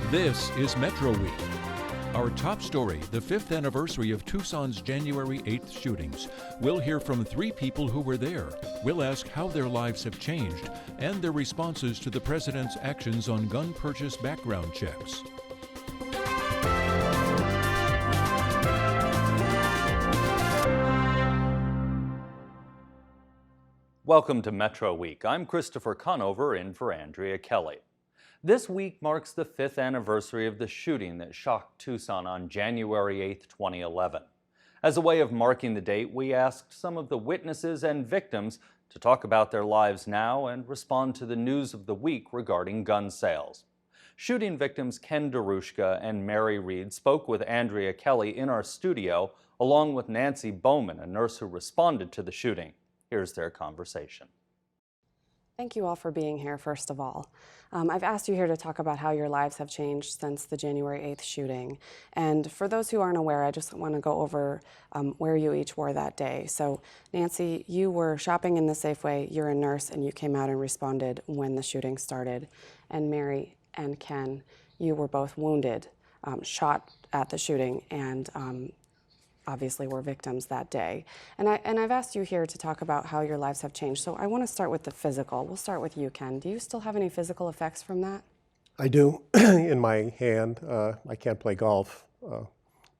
This is Metro Week. Our top story, the 5th anniversary of Tucson's January 8th shootings. We'll hear from 3 people who were there. We'll ask how their lives have changed and their responses to the president's actions on gun purchase background checks. Welcome to Metro Week. I'm Christopher Conover in for Andrea Kelly. This week marks the 5th anniversary of the shooting that shocked Tucson on January 8, 2011. As a way of marking the date, we asked some of the witnesses and victims to talk about their lives now and respond to the news of the week regarding gun sales. Shooting victims Ken Darushka and Mary Reed spoke with Andrea Kelly in our studio, along with Nancy Bowman, a nurse who responded to the shooting. Here's their conversation. Thank you all for being here, first of all. I've asked you here to talk about how your lives have changed since the January 8th shooting. And for those who aren't aware, I just want to go over where you each were that day. So Nancy, you were shopping in the Safeway, you're a nurse, and you came out and responded when the shooting started. And Mary and Ken, you were both wounded, shot at the shooting, and obviously were victims that day. And I've asked you here to talk about how your lives have changed. So I want to start with the physical. We'll start with you, Ken. Do you still have any physical effects from that? I do. In my hand. I can't play golf.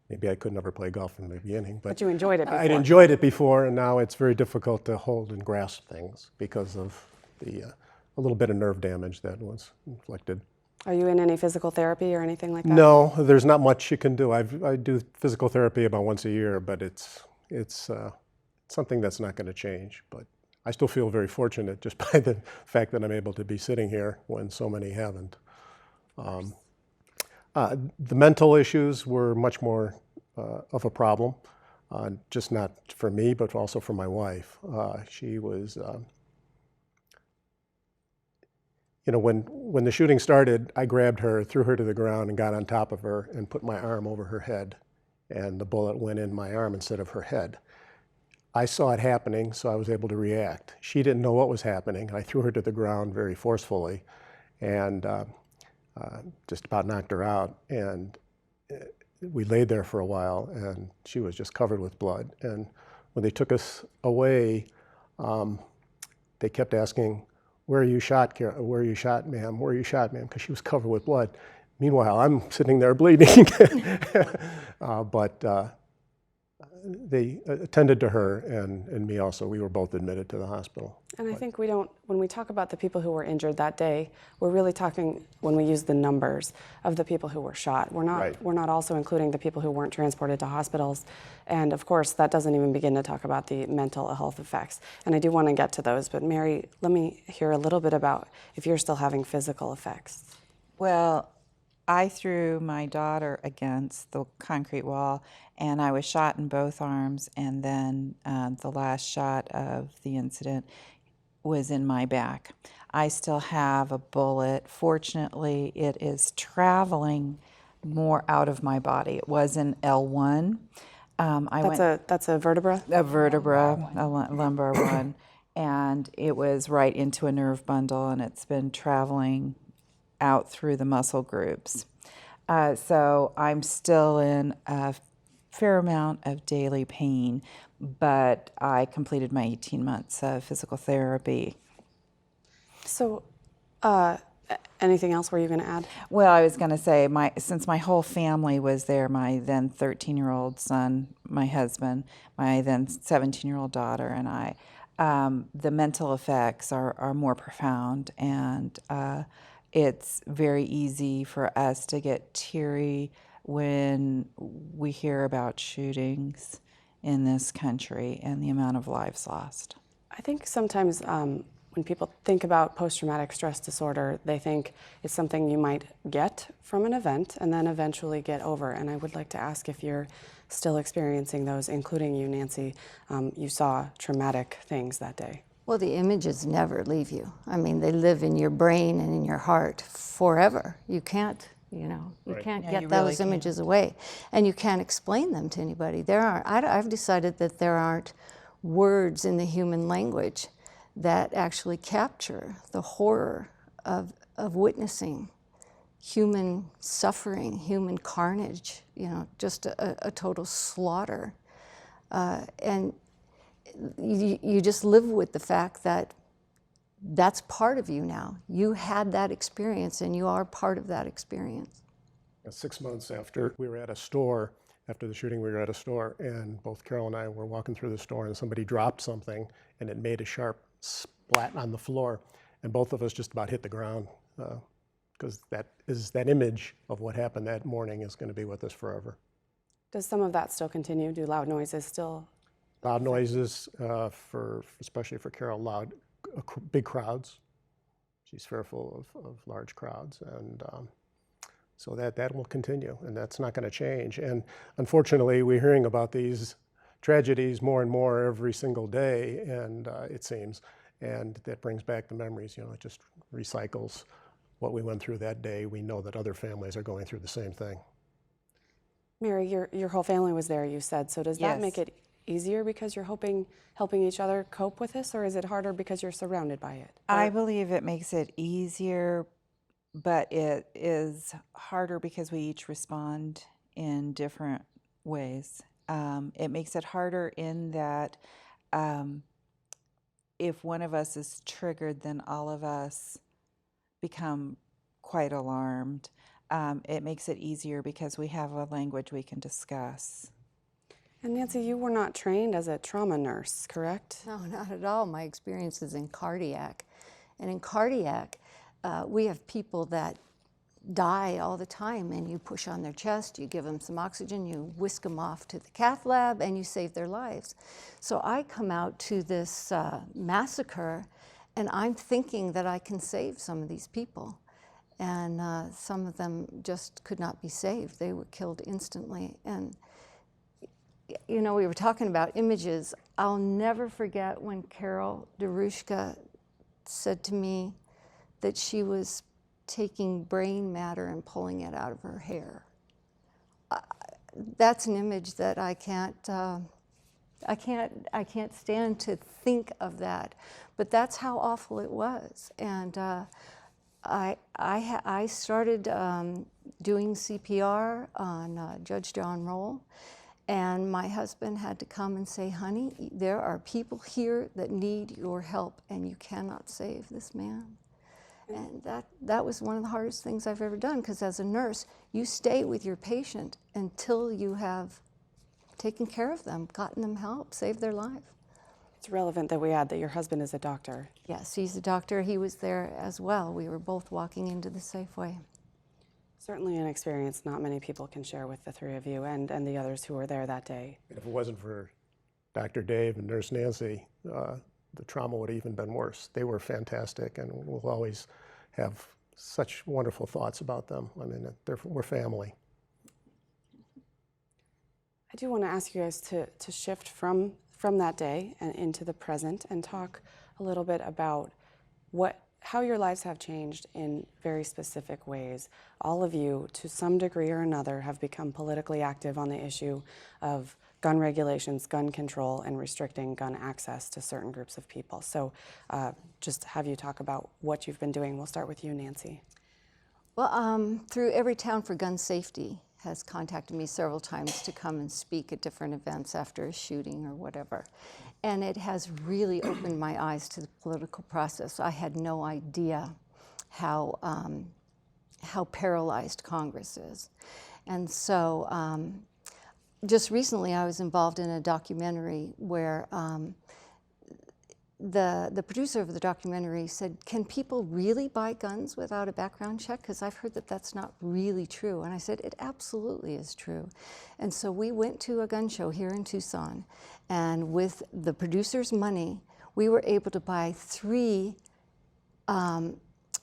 Maybe I could never play golf in the beginning. But you enjoyed it before. I'd enjoyed it before, and now it's very difficult to hold and grasp things because of a little bit of nerve damage that was inflicted. Are you in any physical therapy or anything like that? No, there's not much you can do. I do physical therapy about once a year, but it's something that's not going to change. But I still feel very fortunate just by the fact that I'm able to be sitting here when so many haven't. The mental issues were much more of a problem, just not for me, but also for my wife. She was... when the shooting started, I grabbed her, threw her to the ground, and got on top of her and put my arm over her head. And the bullet went in my arm instead of her head. I saw it happening, so I was able to react. She didn't know what was happening. I threw her to the ground very forcefully and just about knocked her out. And we laid there for a while, and she was just covered with blood. And when they took us away, they kept asking, "Where are you shot, where are you shot, ma'am? Where are you shot, ma'am?" Because she was covered with blood. Meanwhile, I'm sitting there bleeding. But they attended to her and me also. We were both admitted to the hospital. And I think when we talk about the people who were injured that day, we're really talking, when we use the numbers of the people who were shot. We're not also including the people who weren't transported to hospitals. And of course, that doesn't even begin to talk about the mental health effects. And I do want to get to those, but Mary, let me hear a little bit about if you're still having physical effects. Well, I threw my daughter against the concrete wall, and I was shot in both arms, and then the last shot of the incident was in my back. I still have a bullet. Fortunately, it is traveling more out of my body. It was in L1. That's a vertebra? A vertebra, a lumbar one, and it was right into a nerve bundle, and it's been traveling out through the muscle groups. So I'm still in a fair amount of daily pain, but I completed my 18 months of physical therapy. So anything else were you going to add? Well, I was going to say, since my whole family was there, my then 13-year-old son, my husband, my then 17-year-old daughter, and I, the mental effects are more profound, and it's very easy for us to get teary when we hear about shootings in this country and the amount of lives lost. I think sometimes when people think about post-traumatic stress disorder, they think it's something you might get from an event and then eventually get over. And I would like to ask if you're still experiencing those, including you, Nancy. You saw traumatic things that day. Well, the images never leave you. I mean, they live in your brain and in your heart forever. You can't, can't get those images away. And you can't explain them to anybody. I've decided that there aren't words in the human language that actually capture the horror of witnessing human suffering, human carnage, you know, just a total slaughter. And you just live with the fact that that's part of you now. You had that experience and you are part of that experience. 6 months after we were at a store, after the shooting we were at a store, and both Carol and I were walking through the store and somebody dropped something and it made a sharp splat on the floor, and both of us just about hit the ground, because that image of what happened that morning is going to be with us forever. Does some of that still continue? Do loud noises still? Loud noises, especially for Carol, big crowds. She's fearful of large crowds, and so that will continue, and that's not going to change. And unfortunately, we're hearing about these tragedies more and more every single day, and it seems, and that brings back the memories. You know, it just recycles what we went through that day. We know that other families are going through the same thing. Mary, your whole family was there, you said, so does that Yes. make it easier because you're helping each other cope with this, or is it harder because you're surrounded by it? I believe it makes it easier, but it is harder because we each respond in different ways. It makes it harder in that if one of us is triggered, then all of us become quite alarmed. It makes it easier because we have a language we can discuss. And Nancy, you were not trained as a trauma nurse, correct? No, not at all. My experience is in cardiac. And in cardiac, we have people that die all the time, and you push on their chest, you give them some oxygen, you whisk them off to the cath lab, and you save their lives. So I come out to this massacre, and I'm thinking that I can save some of these people. And some of them just could not be saved. They were killed instantly. And you know, we were talking about images. I'll never forget when Carol DeRushka said to me that she was taking brain matter and pulling it out of her hair. That's an image that I can't stand to think of that. But that's how awful it was. And I started doing CPR on Judge John Roll. And my husband had to come and say, honey, there are people here that need your help, and you cannot save this man. And that was one of the hardest things I've ever done, because as a nurse, you stay with your patient until you have taken care of them, gotten them help, saved their life. It's relevant that we add that your husband is a doctor. Yes, he's a doctor. He was there as well. We were both walking into the Safeway. Certainly an experience not many people can share with the three of you and the others who were there that day. If it wasn't for Dr. Dave and Nurse Nancy, the trauma would have even been worse. They were fantastic, and we'll always have such wonderful thoughts about them. I mean, we're family. I do want to ask you guys to shift from that day and into the present and talk a little bit about how your lives have changed in very specific ways. All of you, to some degree or another, have become politically active on the issue of gun regulations, gun control, and restricting gun access to certain groups of people. So just have you talk about what you've been doing. We'll start with you, Nancy. Well, through Everytown for Gun Safety has contacted me several times to come and speak at different events after a shooting or whatever. And it has really opened my eyes to the political process. I had no idea how paralyzed Congress is. And so just recently I was involved in a documentary where the producer of the documentary said, can people really buy guns without a background check? Because I've heard that that's not really true. And I said, it absolutely is true. And so we went to a gun show here in Tucson, and with the producer's money, we were able to buy 3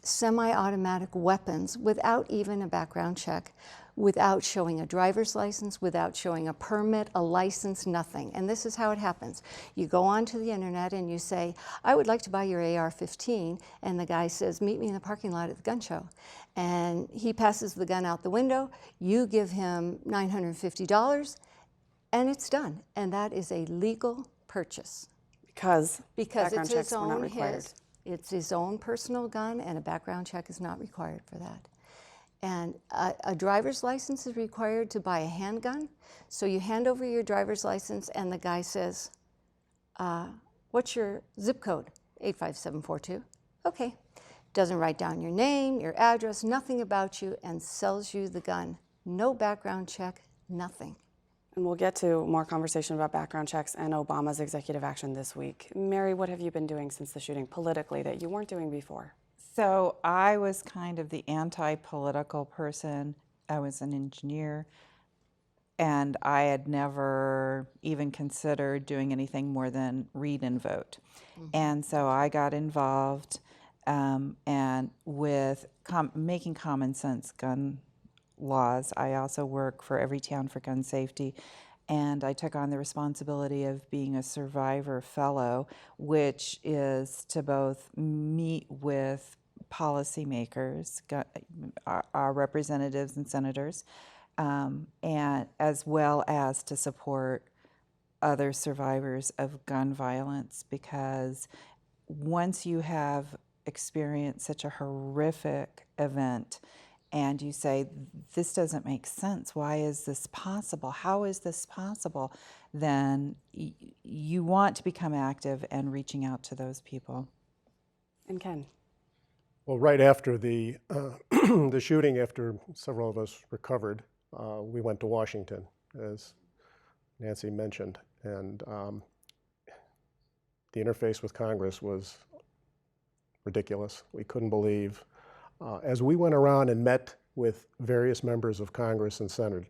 semi-automatic weapons without even a background check, without showing a driver's license, without showing a permit, a license, nothing. And this is how it happens. You go onto the internet and you say, I would like to buy your AR-15, and the guy says, meet me in the parking lot at the gun show. And he passes the gun out the window, you give him $950, and it's done. And that is a legal purchase. Because it's his own, it's his own personal gun, and a background check is not required for that. And a driver's license is required to buy a handgun. So you hand over your driver's license and the guy says, what's your zip code? 85742. Okay. Doesn't write down your name, your address, nothing about you, and sells you the gun. No background check, nothing. And we'll get to more conversation about background checks and Obama's executive action this week. Mary, what have you been doing since the shooting politically that you weren't doing before? So I was kind of the anti-political person. I was an engineer, and I had never even considered doing anything more than read and vote. And so I got involved and with making common sense gun laws. I also work for Everytown for Gun Safety, and I took on the responsibility of being a survivor fellow, which is to both meet with policymakers, our representatives and senators, and as well as to support other survivors of gun violence, because once you have experienced such a horrific event and you say, this doesn't make sense, why is this possible, how is this possible, then you want to become active and reaching out to those people. And Ken? Well, right after the the shooting, after several of us recovered, we went to Washington, as Nancy mentioned, and the interface with Congress was ridiculous. We couldn't believe. As we went around and met with various members of Congress and Senate,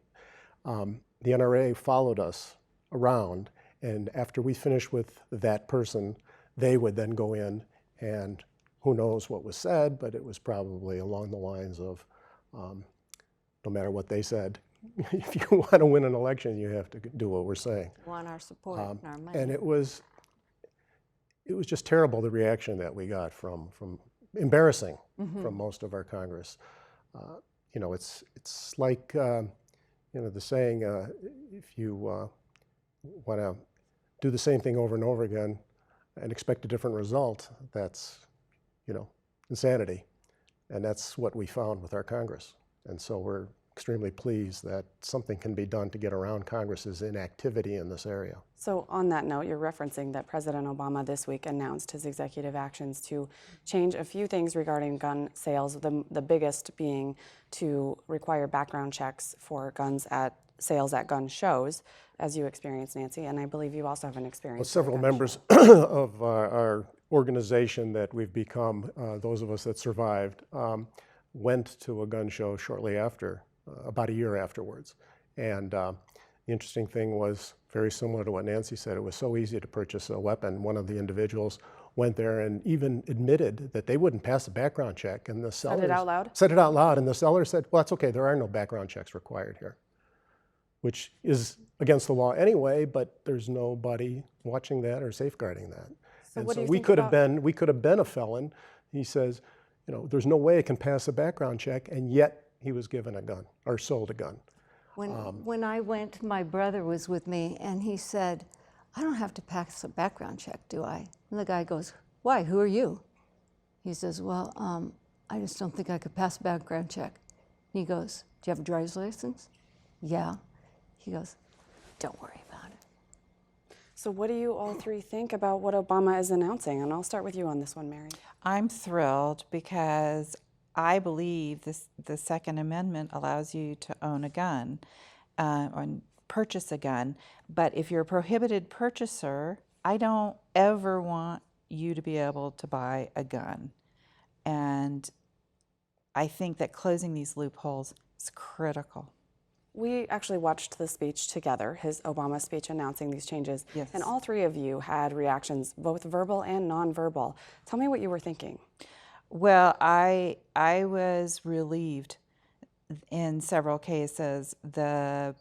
the NRA followed us around, and after we finished with that person, they would then go in, and who knows what was said, but it was probably along the lines of, no matter what they said, if you want to win an election, you have to do what we're saying. You want our support and our money. And it was just terrible, the reaction that we got from embarrassing from most of our Congress. You know, it's like, you know, the saying, if you want to do the same thing over and over again and expect a different result, that's, you know, insanity. And that's what we found with our Congress. And so we're extremely pleased that something can be done to get around Congress's inactivity in this area. So on that note, you're referencing that President Obama this week announced his executive actions to change a few things regarding gun sales, the biggest being to require background checks for guns at sales at gun shows, as you experienced, Nancy, and I believe you also have an experience. Well, several members of our organization that we've become, those of us that survived, went to a gun show shortly after, about a year afterwards. And the interesting thing was very similar to what Nancy said. It was so easy to purchase a weapon. One of the individuals went there and even admitted that they wouldn't pass a background check. And the seller said it out loud? Said it out loud, and the seller said, well, that's okay, there are no background checks required here, which is against the law anyway, but there's nobody watching that or safeguarding that. So and what so do you we think could about- have been a felon. He says, you know, there's no way it can pass a background check, and yet he was given a gun or sold a gun. When I went, my brother was with me, and he said, I don't have to pass a background check, do I? And the guy goes, why, who are you? He says, well, I just don't think I could pass a background check. And he goes, do you have a driver's license? Yeah. He goes, don't worry about it. So what do you all three think about what Obama is announcing? And I'll start with you on this one, Mary. I'm thrilled because I believe the Second Amendment allows you to own a gun or purchase a gun. But if you're a prohibited purchaser, I don't ever want you to be able to buy a gun. And I think that closing these loopholes is critical. We actually watched the speech together, his Obama speech announcing these changes. Yes. And all three of you had reactions, both verbal and nonverbal. Tell me what you were thinking. Well, I was relieved in several cases to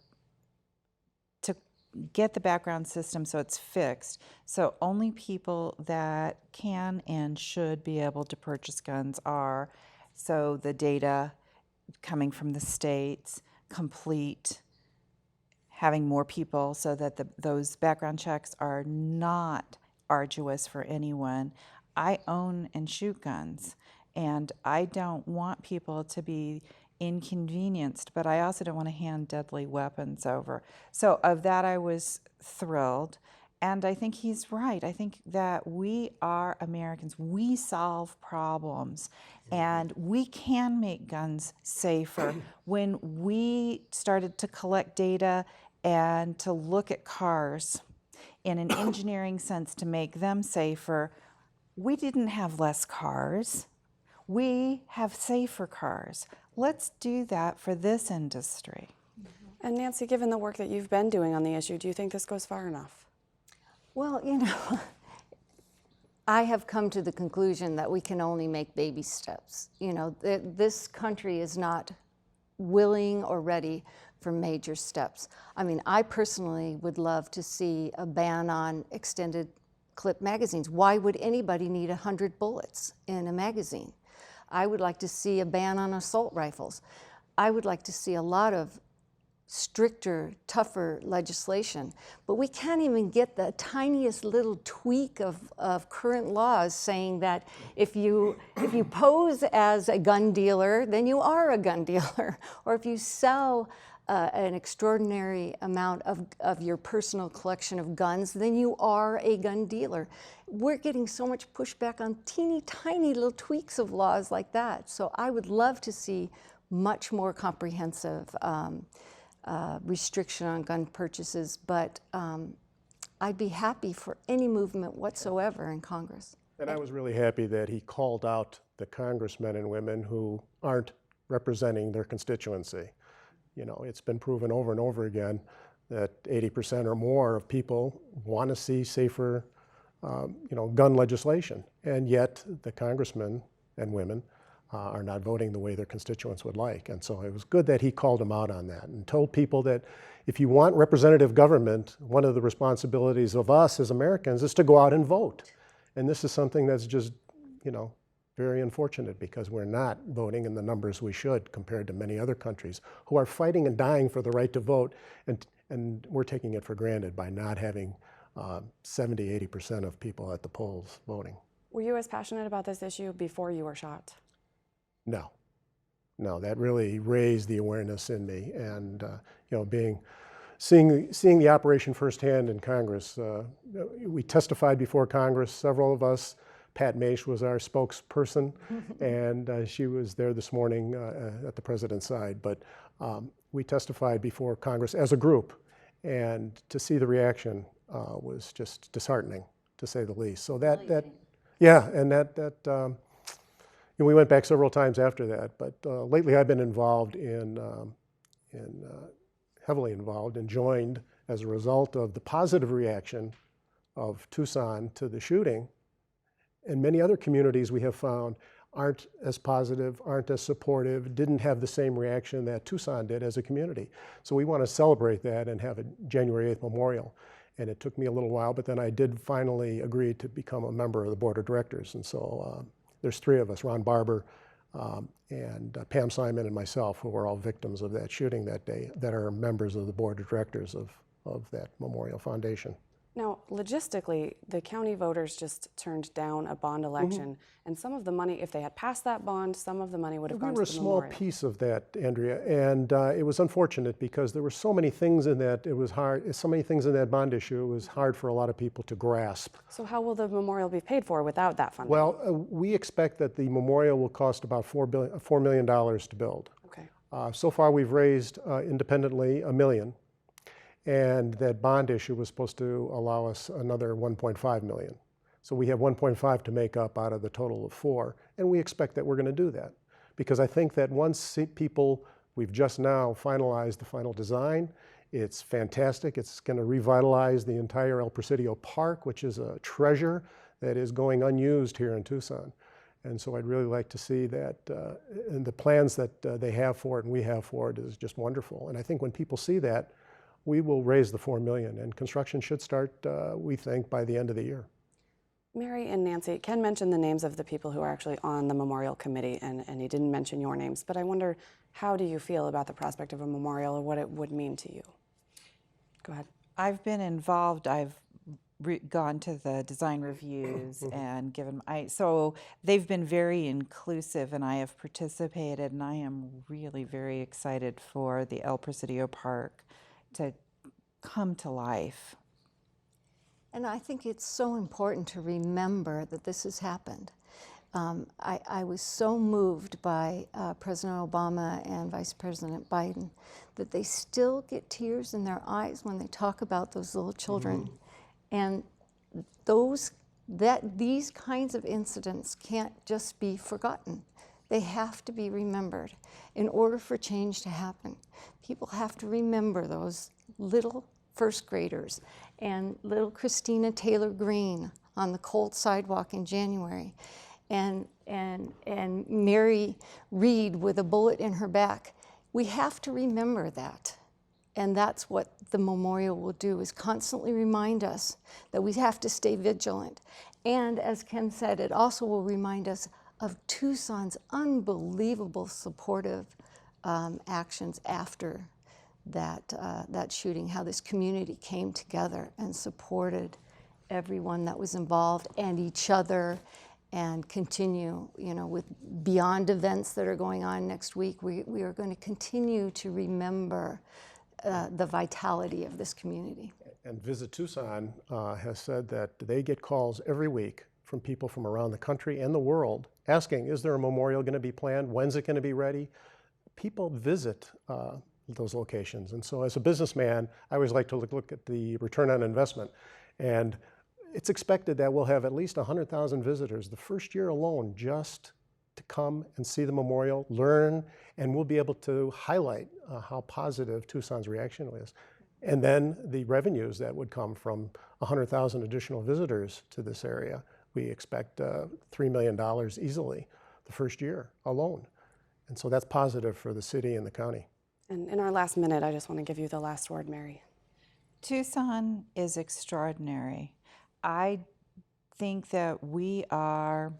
get the background system so it's fixed, so only people that can and should be able to purchase guns are, so the data coming from the states, complete, having more people so that those background checks are not arduous for anyone. I own and shoot guns, and I don't want people to be inconvenienced, but I also don't want to hand deadly weapons over. So of that I was thrilled. And I think he's right. I think that we are Americans. We solve problems, and we can make guns safer. When we started to collect data and to look at cars in an engineering sense to make them safer, we didn't have less cars. We have safer cars. Let's do that for this industry. And Nancy, given the work that you've been doing on the issue, do you think this goes far enough? Well, you know, I have come to the conclusion that we can only make baby steps. You know, this country is not willing or ready for major steps. I mean, I personally would love to see a ban on extended clip magazines. Why would anybody need 100 bullets in a magazine? I would like to see a ban on assault rifles. I would like to see a lot of stricter, tougher legislation, but we can't even get the tiniest little tweak of current laws saying that if you pose as a gun dealer, then you are a gun dealer, or if you sell an extraordinary amount of your personal collection of guns, then you are a gun dealer. We're getting so much pushback on teeny tiny little tweaks of laws like that. So I would love to see much more comprehensive restriction on gun purchases, but I'd be happy for any movement whatsoever in Congress. And I was really happy that he called out the congressmen and women who aren't representing their constituency. You know, it's been proven over and over again that 80% or more of people want to see safer, gun legislation, and yet the congressmen and women are not voting the way their constituents would like. And so it was good that he called them out on that and told people that if you want representative government, one of the responsibilities of us as Americans is to go out and vote. And this is something that's just, very unfortunate because we're not voting in the numbers we should compared to many other countries who are fighting and dying for the right to vote. And we're taking it for granted by not having 70, 80% of people at the polls voting. Were you as passionate about this issue before you were shot? No, that really raised the awareness in me, and seeing the operation firsthand in Congress. We testified before Congress, several of us. Pat Maish was our spokesperson, and she was there this morning at the president's side. But we testified before Congress as a group, and to see the reaction was just disheartening, to say the least. So we went back several times after that, but lately I've been heavily involved and joined as a result of the positive reaction of Tucson to the shooting. And many other communities we have found aren't as positive, aren't as supportive, didn't have the same reaction that Tucson did as a community. So we want to celebrate that and have a January 8th memorial. And it took me a little while, but then I did finally agree to become a member of the board of directors. And so there's three of us, Ron Barber, and Pam Simon and myself, who were all victims of that shooting that day, that are members of the board of directors of that Memorial Foundation. Now, logistically, the county voters just turned down a bond election, and some of the money, if they had passed that bond, some of the money would have gone to the memorial. We were a small piece of that, Andrea, and it was unfortunate because there were so many things in that, it was hard, so many things in that bond issue, it was hard for a lot of people to grasp. So how will the memorial be paid for without that funding? Well, we expect that the memorial will cost about $4 million to build. Okay. So far, we've raised independently $1 million. And that bond issue was supposed to allow us another $1.5 million. So we have $1.5 to make up out of the total of $4, and we expect that we're going to do that. Because I think that once we've just now finalized the final design, it's fantastic. It's going to revitalize the entire El Presidio Park, which is a treasure that is going unused here in Tucson. And so I'd really like to see that, and the plans that they have for it and we have for it is just wonderful. And I think when people see that, we will raise the $4 million, and construction should start, we think, by the end of the year. Mary and Nancy, Ken mentioned the names of the people who are actually on the memorial committee, and he didn't mention your names, but I wonder, how do you feel about the prospect of a memorial or what it would mean to you? Go ahead. I've been involved. I've gone to the design reviews and given so they've been very inclusive, and I have participated, and I am really very excited for the El Presidio Park to come to life. And I think it's so important to remember that this has happened. I was so moved by President Obama and Vice President Biden that they still get tears in their eyes when they talk about those little children. And these kinds of incidents can't just be forgotten. They have to be remembered in order for change to happen. People have to remember those little first graders and little Christina Taylor Green on the cold sidewalk in January, and Mary Reed with a bullet in her back. We have to remember that. And that's what the memorial will do, is constantly remind us that we have to stay vigilant. And as Ken said, it also will remind us of Tucson's unbelievable supportive actions after that shooting, how this community came together and supported everyone that was involved and each other, and continue, with beyond events that are going on next week, we are going to continue to remember the vitality of this community. And Visit Tucson has said that they get calls every week from people from around the country and the world asking, is there a memorial going to be planned? When's it going to be ready? People visit those locations. And so as a businessman, I always like to look at the return on investment. And it's expected that we'll have at least 100,000 visitors the first year alone just to come and see the memorial, learn, and we'll be able to highlight how positive Tucson's reaction is. And then the revenues that would come from 100,000 additional visitors to this area, we expect $3 million easily the first year alone. And so that's positive for the city and the county. And in our last minute, I just want to give you the last word, Mary. Tucson is extraordinary. I think that we are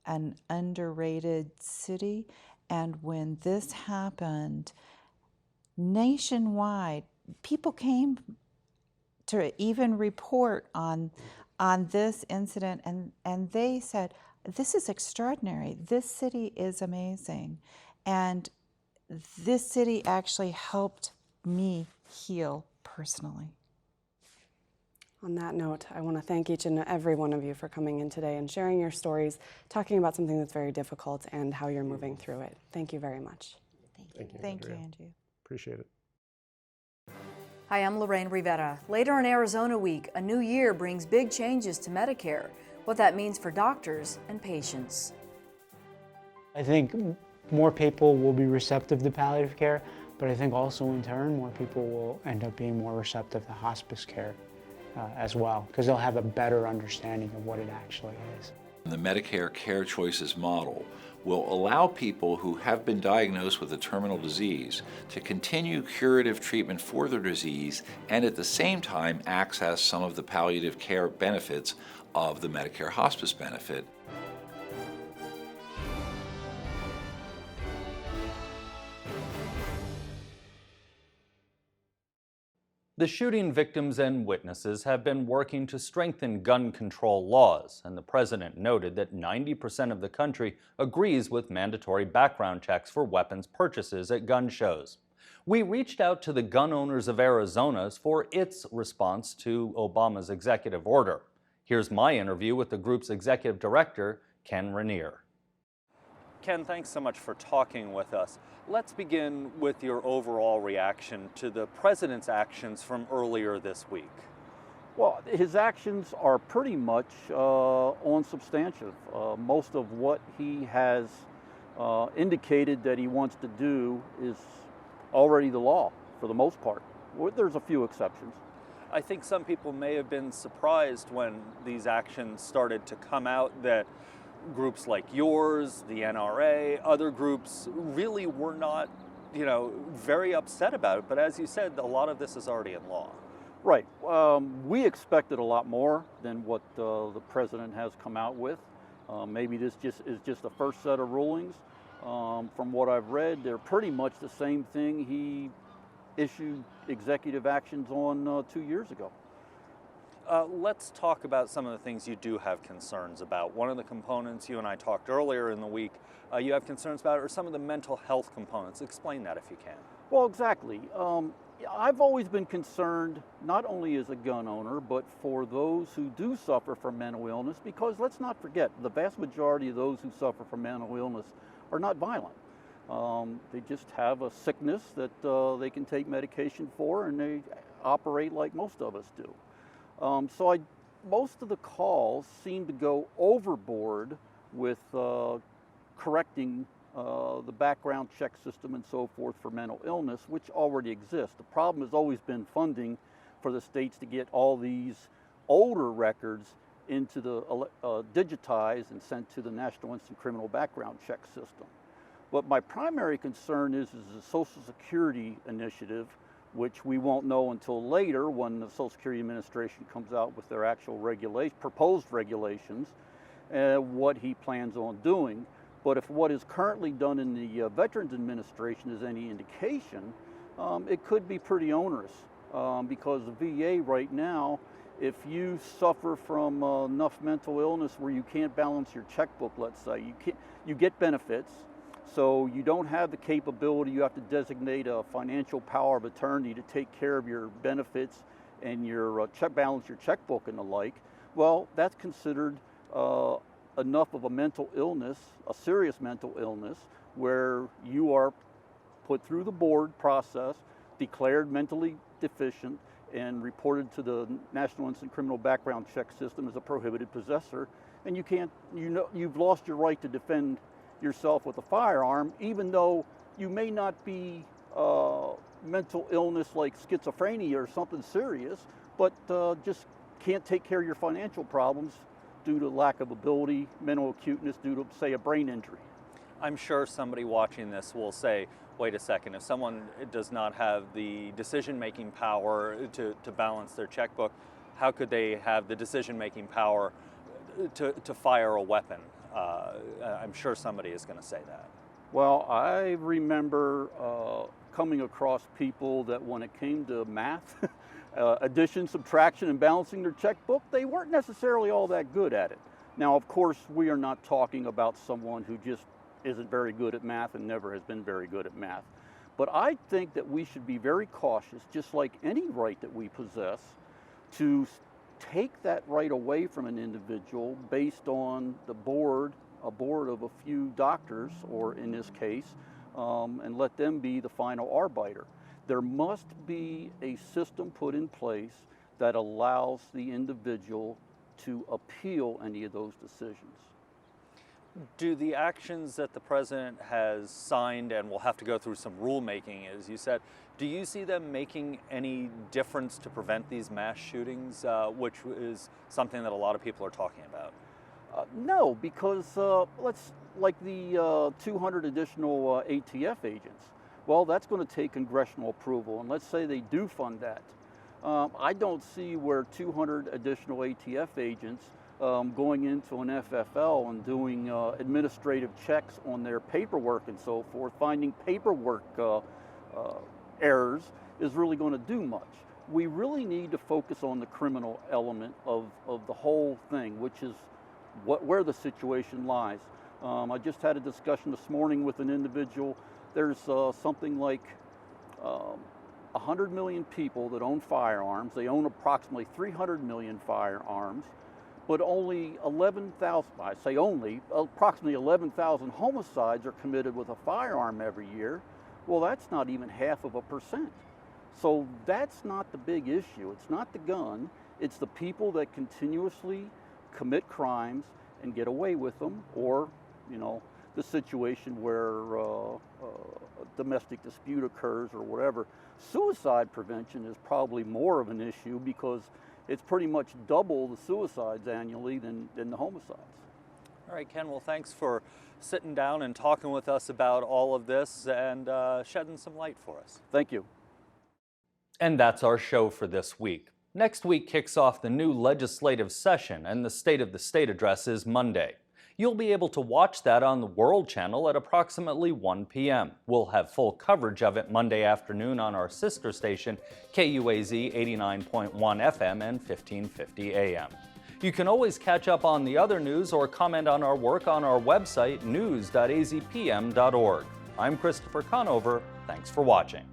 an underrated city, and when this happened, nationwide, people came to even report on this incident, and they said, this is extraordinary. This city is amazing. And this city actually helped me heal personally. On that note, I want to thank each and every one of you for coming in today and sharing your stories, talking about something that's very difficult and how you're moving through it. Thank you very much. Thank you, Thank you, Andrea. Angie. Appreciate it. Hi, I'm Lorraine Rivera. Later in Arizona Week, a new year brings big changes to Medicare, what that means for doctors and patients. I think more people will be receptive to palliative care, but I think also in turn more people will end up being more receptive to hospice care as well, because they'll have a better understanding of what it actually is. The Medicare Care Choices model will allow people who have been diagnosed with a terminal disease to continue curative treatment for their disease and at the same time access some of the palliative care benefits of the Medicare hospice benefit. The shooting victims and witnesses have been working to strengthen gun control laws, and the president noted that 90% of the country agrees with mandatory background checks for weapons purchases at gun shows. We reached out to the Gun Owners of Arizona for its response to Obama's executive order. Here's my interview with the group's executive director, Ken Rainier. Ken, thanks so much for talking with us. Let's begin with your overall reaction to the president's actions from earlier this week. Well, his actions are pretty much unsubstantive. Most of what he has indicated that he wants to do is already the law for the most part. There's a few exceptions. I think some people may have been surprised when these actions started to come out that groups like yours, the NRA, other groups really were not, very upset about it. But as you said, a lot of this is already in law. Right. We expected a lot more than what the president has come out with. Maybe this is just the first set of rulings. From what I've read, they're pretty much the same thing he issued executive actions on 2 years ago. Let's talk about some of the things you do have concerns about. One of the components you and I talked earlier in the week you have concerns about are some of the mental health components. Explain that if you can. Well, exactly. I've always been concerned, not only as a gun owner, but for those who do suffer from mental illness, because let's not forget, the vast majority of those who suffer from mental illness are not violent. They just have a sickness that they can take medication for, and they operate like most of us do. Most of the calls seem to go overboard with correcting the background check system and so forth for mental illness, which already exists. The problem has always been funding for the states to get all these older records into the digitized and sent to the National Instant Criminal Background Check System. But my primary concern is the Social Security initiative, which we won't know until later when the Social Security Administration comes out with their actual proposed regulations, what he plans on doing. But if what is currently done in the Veterans Administration is any indication, it could be pretty onerous because the VA right now, if you suffer from enough mental illness where you can't balance your checkbook, let's say, you get benefits, so you don't have the capability, you have to designate a financial power of attorney to take care of your benefits and your balance your checkbook and the like. Well, that's considered enough of a mental illness, a serious mental illness, where you are put through the board process, declared mentally deficient, and reported to the National Instant Criminal Background Check System as a prohibited possessor, and you've lost your right to defend yourself with a firearm, even though you may not be mental illness like schizophrenia or something serious, but just can't take care of your financial problems due to lack of ability, mental acuteness due to, say, a brain injury. I'm sure somebody watching this will say, wait a second, if someone does not have the decision-making power to balance their checkbook, how could they have the decision-making power to fire a weapon? I'm sure somebody is going to say that. Well, I remember coming across people that when it came to math, addition, subtraction, and balancing their checkbook, they weren't necessarily all that good at it. Now, of course, we are not talking about someone who just isn't very good at math and never has been very good at math. But I think that we should be very cautious, just like any right that we possess, to take that right away from an individual based on a board of a few doctors, or in this case, and let them be the final arbiter. There must be a system put in place that allows the individual to appeal any of those decisions. Do the actions that the president has signed and will have to go through some rulemaking, as you said, do you see them making any difference to prevent these mass shootings, which is something that a lot of people are talking about? No, because like the 200 additional ATF agents, well, that's going to take congressional approval, and let's say they do fund that. I don't see where 200 additional ATF agents going into an FFL and doing administrative checks on their paperwork and so forth, finding paperwork errors is really going to do much. We really need to focus on the criminal element of the whole thing, which is where the situation lies. I just had a discussion this morning with an individual. There's something like 100 million people that own firearms. They own approximately 300 million firearms, but only 11,000, I say only, approximately 11,000 homicides are committed with a firearm every year. Well, that's not even 0.5%. So that's not the big issue. It's not the gun. It's the people that continuously commit crimes and get away with them, or, the situation where a domestic dispute occurs or whatever. Suicide prevention is probably more of an issue because it's pretty much double the suicides annually than the homicides. All right, Ken, well, thanks for sitting down and talking with us about all of this and shedding some light for us. Thank you. And that's our show for this week. Next week kicks off the new legislative session, and the State of the State address is Monday. You'll be able to watch that on the World Channel at approximately 1 p.m. We'll have full coverage of it Monday afternoon on our sister station, KUAZ 89.1 FM and 1550 AM. You can always catch up on the other news or comment on our work on our website, news.azpm.org. I'm Christopher Conover. Thanks for watching.